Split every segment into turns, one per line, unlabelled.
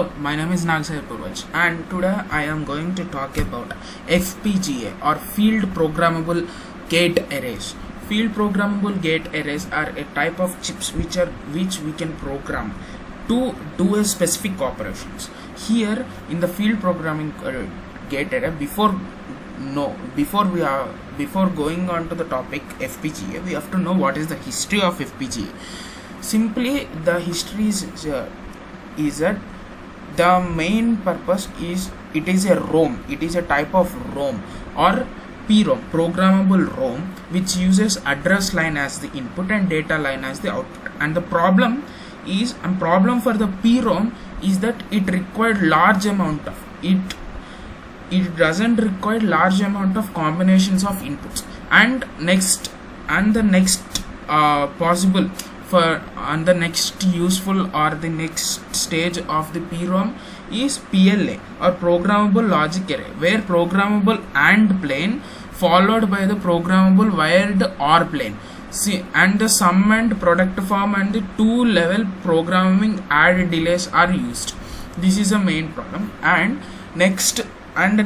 Hello, my name is Vlsi and today I am going to talk about FPGA or Field Programmable Gate Arrays. Field Programmable Gate Arrays are a type of chips which we can program to do a specific operations. Here in the field programming gate array, before going on to the topic FPGA, we have to know what is the history of FPGA. Simply, the history is that the main purpose is it is a ROM. It is a type of ROM or PROM, programmable ROM, which uses address line as the input and data line as the output. And the problem for the PROM is that it required large amount of it doesn't require large amount of combinations of inputs. And the next useful or the next stage of the PROM is PLA or programmable logic array, where programmable AND plane followed by the programmable wired OR plane. And the sum and product form and the two-level programming add delays are used. This is the main problem. And next from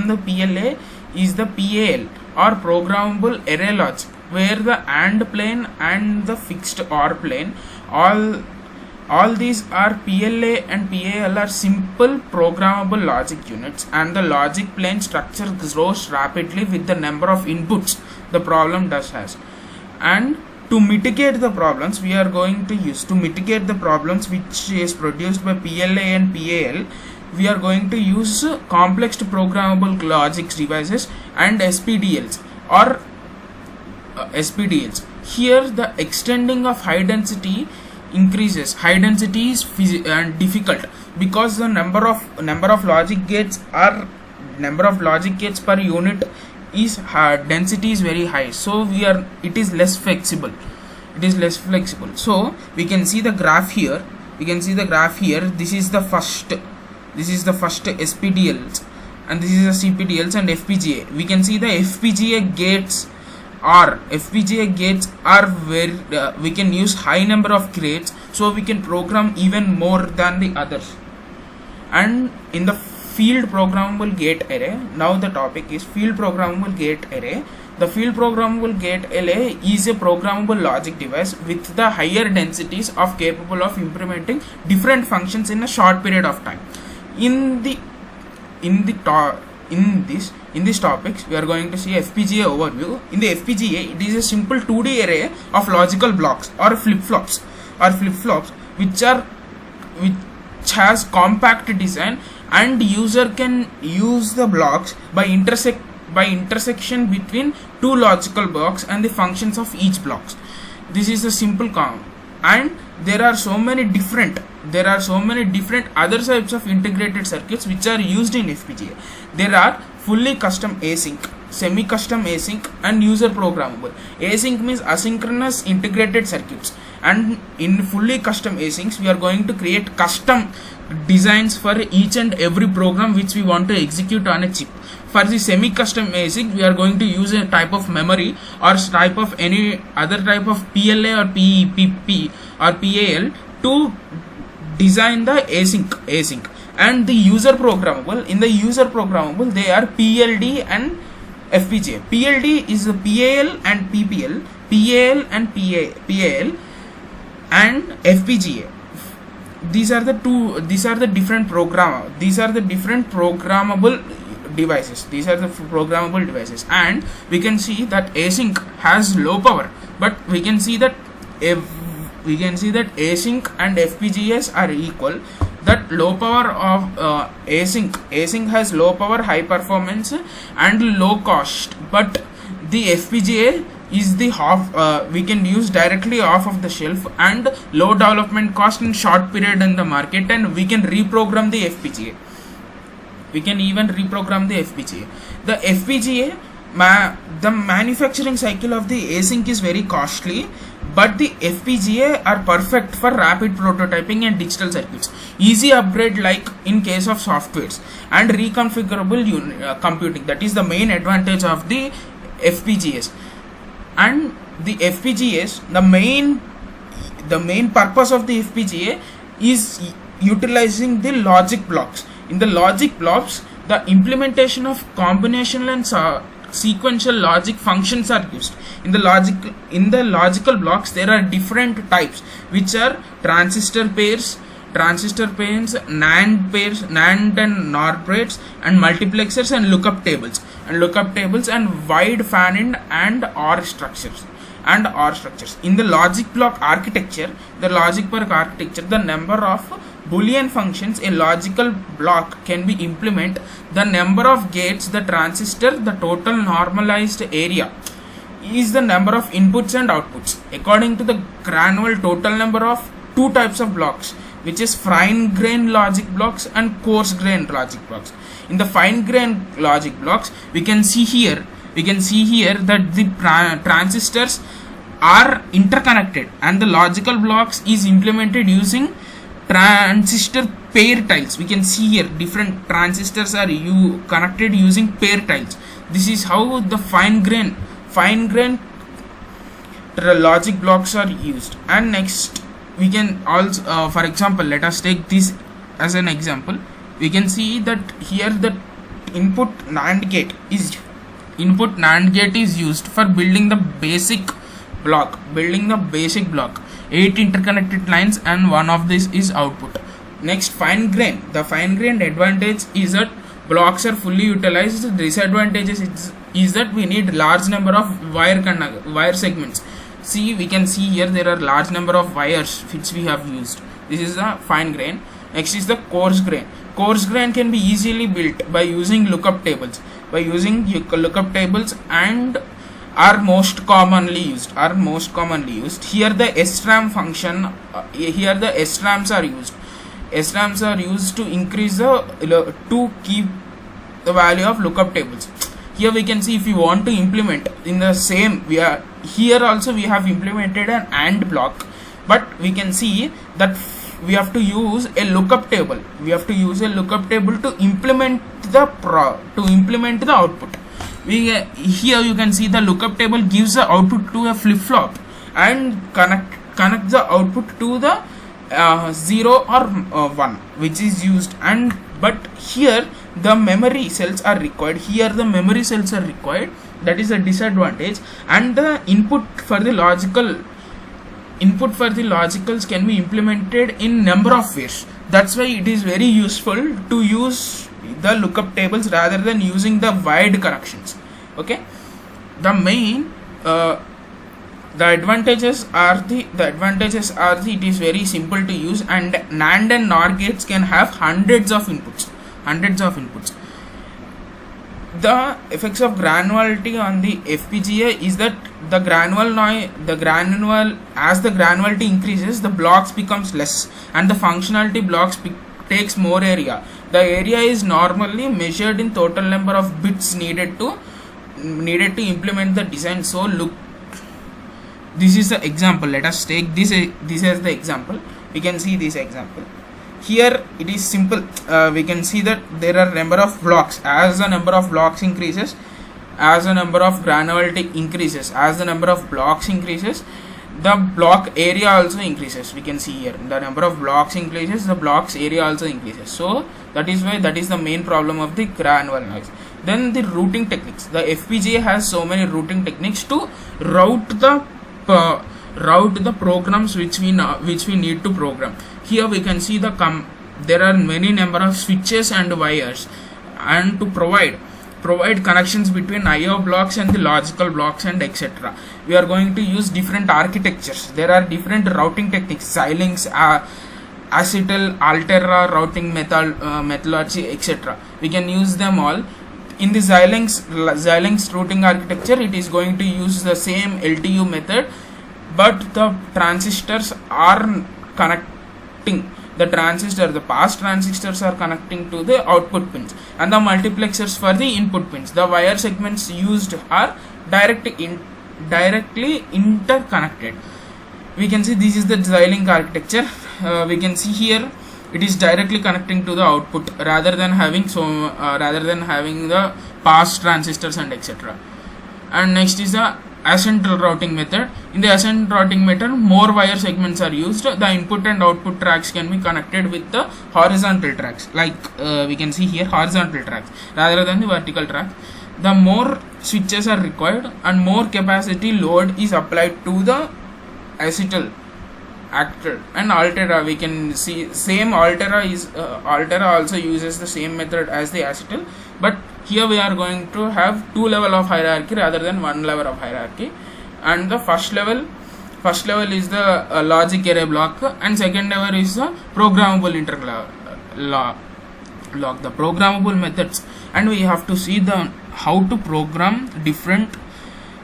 the PLA is the PAL or programmable array logic, where the AND plane and the fixed OR plane, all these are PLA and PAL are simple programmable logic units, and the logic plane structure grows rapidly with the number of inputs the problem has. And to mitigate the problems which is produced by PLA and PAL, we are going to use complex programmable logic devices and SPDLs or SPDLs. Here the extending of high density increases. High density is difficult because the number of logic gates per unit is density is very high, so it is less flexible. So we can see the graph here. This is the first SPDLs, and this is the CPDLs and FPGA. We can see the FPGA gates are where we can use high number of gates, so we can program even more than the others. And in the field programmable gate array, now the topic is field programmable gate array. The field programmable gate array is a programmable logic device with the higher densities of capable of implementing different functions in a short period of time. In this topics, we are going to see FPGA overview. In the FPGA, it is a simple 2D array of logical blocks or flip-flops which has compact design, and user can use the blocks by intersection between two logical blocks and the functions of each blocks. This is a simple and there are so many different other types of integrated circuits which are used in FPGA. There are fully custom async, semi-custom async, and user programmable. Async means asynchronous integrated circuits, and in fully custom asyncs we are going to create custom designs for each and every program which we want to execute on a chip. For the semi-custom async, we are going to use a type of memory or type of any other type of PLA or PEP or PAL to design the async. And the user programmable, in the user programmable, they are PLD and FPGA. PLD is the PAL and PPL, PAL and PAL, and FPGA. These are the different programmable devices. And we can see that async has low power, but we can see that async and FPGAs are equal. That low power of async has low power, high performance, and low cost, but the FPGA is the we can use directly off of the shelf, and low development cost in short period in the market, and we can reprogram the FPGA. We can even reprogram the FPGA. The FPGA, the manufacturing cycle of the async is very costly, but the FPGA are perfect for rapid prototyping and digital circuits, easy upgrade like in case of softwares, and reconfigurable computing. That is the main advantage of the FPGAs. And the FPGAs, the main purpose of the FPGA is utilizing the logic blocks. In the logic blocks, the implementation of combinational and sequential logic functions are used. In the logical blocks, there are different types, which are transistor pairs, NAND pairs, NAND and NOR pairs, and multiplexers and lookup tables, and wide fan-in and OR structures. In the logic block architecture, the number of Boolean functions a logical block can be implement, the number of gates, the transistor, the total normalized area is the number of inputs and outputs. According to the granular total number of two types of blocks, which is fine grained logic blocks and coarse grained logic blocks. In the fine grained logic blocks, we can see here that the transistors are interconnected, and the logical blocks is implemented using transistor pair tiles. We can see here different transistors are connected using pair tiles. This is how the fine grained logic blocks are used. And next, we can also for example, let us take this as an example. We can see that here the input NAND gate is used for building the basic block. 8 interconnected lines, and one of this is output. Next, fine grain. The fine grained advantage is that blocks are fully utilized. The disadvantages is that we need large number of wire segments. See, we can see here there are large number of wires which we have used. This is the fine grain. Next is the coarse grain. Coarse grain can be easily built by using lookup tables. And are most commonly used. Here the SRAM function. Here the SRAMs are used. SRAMs are used to increase to keep the value of lookup tables. Here we can see, if you want to implement in the same, here also we have implemented an AND block, but we can see that we have to use a lookup table. To implement the output. Here you can see the lookup table gives the output to a flip-flop and connect the output to the 0 or 1, which is used. But here the memory cells are required. That is a disadvantage. And the input for the logicals can be implemented in number of ways. That's why it is very useful to use the lookup tables rather than using the wide connections. Okay, the advantages are it is very simple to use, and NAND and NOR gates can have hundreds of inputs. The effects of granularity on the FPGA is that as the granularity increases, the blocks becomes less, and the functionality blocks takes more area. The area is normally measured in total number of bits needed to implement the design. So look, this is the example. Let us take this as the example. We can see this example. Here it is simple. We can see that there are number of blocks. As the number of blocks increases, as the number of granularity increases, as the number of blocks increases, the block area also increases. We can see here the number of blocks increases, the blocks area also increases. So that is the main problem of the granular noise. Then the routing techniques. The FPGA has so many routing techniques to route the programs which we need to program. Here we can see there are many number of switches and wires, and to provide connections between IO blocks and the logical blocks and etc. We are going to use different architectures. There are different routing techniques: Xilinx, Acetal, Altera routing methodology, etc. We can use them all. In the Xilinx routing architecture, it is going to use the same LTU method, but the transistors are connecting. The pass transistors are connecting to the output pins, and the multiplexers for the input pins. The wire segments used are directly interconnected. We can see this is the Xilinx architecture. We can see here it is directly connecting to the output rather than having the pass transistors and etc. And next is the asynchrotron routing method. In the asynchrotron routing method, more wire segments are used. The input and output tracks can be connected with the horizontal tracks, like we can see here, horizontal tracks rather than the vertical track. The more switches are required and more capacity load is applied to the acetal actor. And Altera, we can see same Altera is Altera also uses the same method as the acetal, but here we are going to have two level of hierarchy rather than one level of hierarchy. And the first level is the logic array block, and second level is the programmable interlock, the programmable methods. And we have to see the how to program different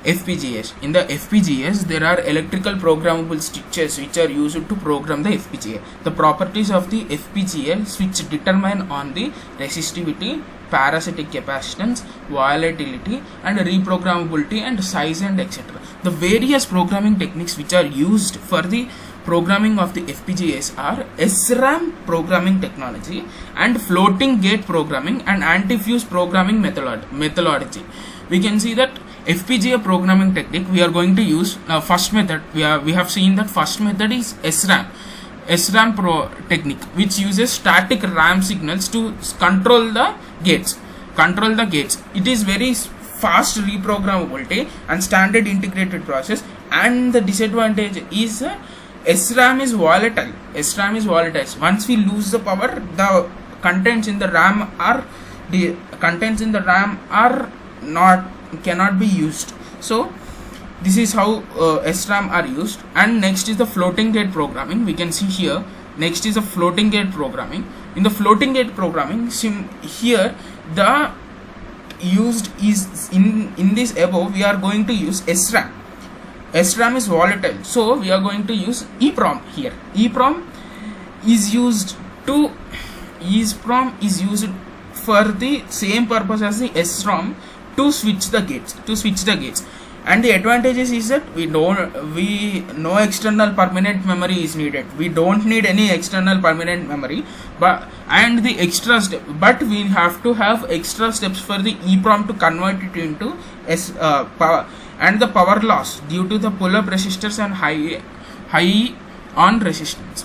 FPGAs. In the FPGAs, there are electrical programmable switches which are used to program the FPGA. The properties of the FPGA switch determine on the resistivity, parasitic capacitance, volatility, and reprogrammability and size and etc. The various programming techniques which are used for the programming of the FPGAs are SRAM programming technology and floating gate programming and anti-fuse programming methodology. We can see that FPGA programming technique we are going to use first method. We have seen that first method is SRAM pro technique, which uses static RAM signals to control the gates. It is very fast reprogrammability and standard integrated process. And the disadvantage is SRAM is volatile. Once we lose the power, the contents in the RAM cannot be used. So this is how SRAM are used. And next is the floating gate programming. We can see here, next is the floating gate programming. In the floating gate programming, here the used is in this above we are going to use SRAM. SRAM is volatile, so we are going to use EEPROM here. EEPROM is used for the same purpose as the SRAM, to switch the gates. And the advantages is that no external permanent memory is needed. We don't need any external permanent memory, but we have to have extra steps for the EEPROM to convert it into power. And the power loss due to the pull-up resistors and high on resistance.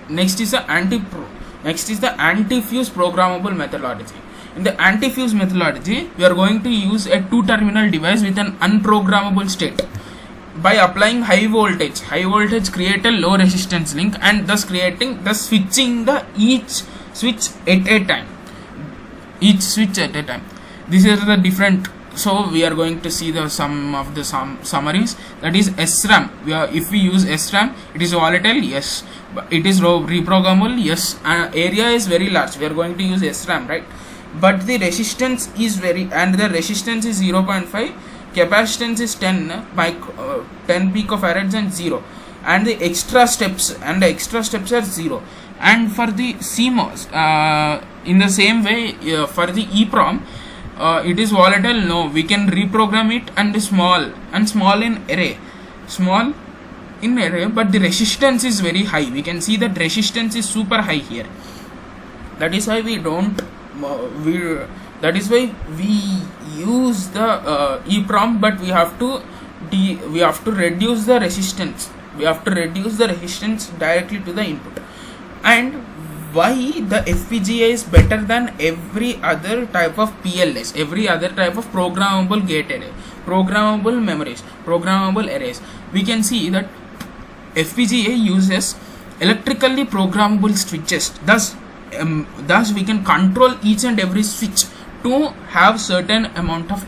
Next is the anti-fuse programmable methodology. In the anti-fuse methodology, we are going to use a two-terminal device with an unprogrammable state. By applying high voltage create a low resistance link, and thus switching each switch at a time. This is the different. So we are going to see some of the summaries. That is SRAM. If we use SRAM, it is volatile, yes. It is reprogrammable, yes. Area is very large. We are going to use SRAM, right? But the resistance is the resistance is 0.5, capacitance is 10 picofarads and 0, and the extra steps are 0. And for the CMOS, in the same way, for the EEPROM, it is volatile. No, we can reprogram it and small in array, but the resistance is very high. We can see that resistance is super high here. That is why we use the EEPROM, but we have to reduce the resistance. We have to reduce the resistance directly to the input. And why the FPGA is better than every other type of PLS, every other type of programmable gate array, programmable memories, programmable arrays? We can see that FPGA uses electrically programmable switches. Thus we can control each and every switch to have certain amount of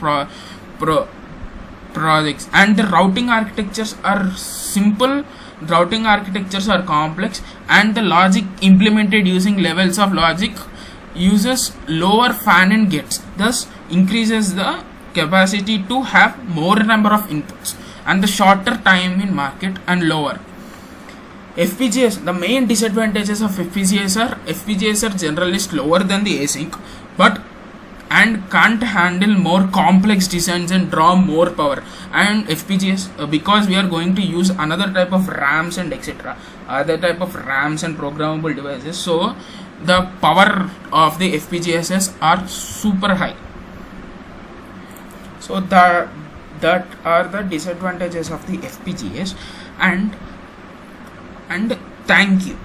projects. And the routing architectures are simple. Routing architectures are complex, and the logic implemented using levels of logic uses lower fan-in gates, thus increases the capacity to have more number of inputs and the shorter time in market and lower. FPGAs, the main disadvantages of FPGAs are generally slower than the async, and can't handle more complex designs and draw more power. And FPGAs, because we are going to use another type of RAMs and etc., other type of RAMs and programmable devices, so the power of the FPGAs are super high. So that are the disadvantages of the FPGAs. And thank you.